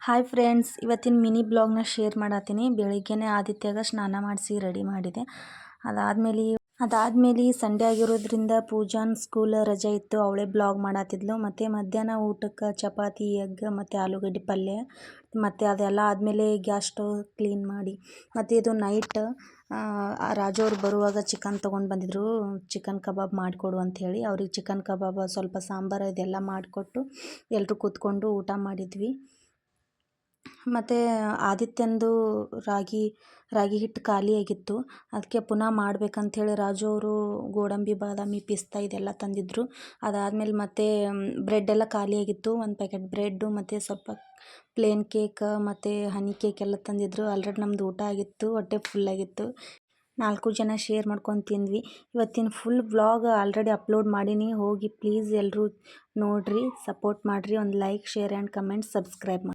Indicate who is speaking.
Speaker 1: Hi friends, ಇವತ್ತಿನ mini ಬ್ಲಾಗ್ನ share ಮಾಡತ್ತೀನಿ. ಬೆಳಿಗ್ಗೆನೇ ಆದಿತ್ಯಗ ಸ್ನಾನ ಮಾಡಿಸಿ ರೆಡಿ ಮಾಡಿದೆ. ಅದಾದ್ಮೇಲೆ ಸಂಡೇ ಆಗಿರೋದ್ರಿಂದ ಪೂಜಾನ್ ಸ್ಕೂಲ್ ರಜೆ ಇತ್ತು. ಅವಳೇ ಬ್ಲಾಗ್ ಮಾಡತ್ತಿದ್ಲು. ಮತ್ತು ಮಧ್ಯಾಹ್ನ ಊಟಕ್ಕೆ ಚಪಾತಿ, ಎಗ್ ಮತ್ತು ಆಲೂಗಡ್ಡೆ ಪಲ್ಯ. ಮತ್ತು ಅದೆಲ್ಲ ಆದಮೇಲೆ ಗ್ಯಾಸ್ ಸ್ಟವ್ ಕ್ಲೀನ್ ಮಾಡಿ, ಮತ್ತು ಇದು ನೈಟ್ ರಾಜು ಅವ್ರು ಬರುವಾಗ ಚಿಕನ್ ತೊಗೊಂಡು ಬಂದಿದ್ರು. ಚಿಕನ್ ಕಬಾಬ್ ಮಾಡಿಕೊಡು ಅಂಥೇಳಿ ಅವ್ರಿಗೆ ಚಿಕನ್ ಕಬಾಬ್ ಸ್ವಲ್ಪ ಸಾಂಬಾರು ಇದೆಲ್ಲ ಮಾಡಿಕೊಟ್ಟು ಎಲ್ಲರೂ ಕೂತ್ಕೊಂಡು ಊಟ ಮಾಡಿದ್ವಿ. ಮತ್ತು ಆದಿತ್ಯಂದು ರಾಗಿ ಹಿಟ್ಟು ಖಾಲಿಯಾಗಿತ್ತು. ಅದಕ್ಕೆ ಪುನಃ ಮಾಡ್ಬೇಕಂಥೇಳಿ ರಾಜು ಅವರು ಗೋಡಂಬಿ, ಬಾದಾಮಿ, ಪಿಸ್ತಾ ಇದೆಲ್ಲ ತಂದಿದ್ದರು. ಅದಾದಮೇಲೆ ಮತ್ತೆ ಬ್ರೆಡ್ಡೆಲ್ಲ ಖಾಲಿಯಾಗಿತ್ತು. ಒಂದು ಪ್ಯಾಕೆಟ್ ಬ್ರೆಡ್ಡು ಮತ್ತು ಸ್ವಲ್ಪ ಪ್ಲೇನ್ ಕೇಕ್ ಮತ್ತು ಹನಿ ಕೇಕ್ ಎಲ್ಲ ತಂದಿದ್ದರು. ಆಲ್ರೆಡಿ ನಮ್ಮದು ಊಟ ಆಗಿತ್ತು, ಹೊಟ್ಟೆ ಫುಲ್ಲಾಗಿತ್ತು. 4 ಜನ ಶೇರ್ ಮಾಡ್ಕೊಂಡು ತಿಂದ್ವಿ. ಇವತ್ತಿನ ಫುಲ್ ವ್ಲಾಗ್ ಆಲ್ರೆಡಿ ಅಪ್ಲೋಡ್ ಮಾಡೀನಿ. ಹೋಗಿ ಪ್ಲೀಸ್ ಎಲ್ಲರೂ ನೋಡಿರಿ, ಸಪೋರ್ಟ್ ಮಾಡಿರಿ. ಒಂದು like, share and comment, subscribe ಮಾಡಿ.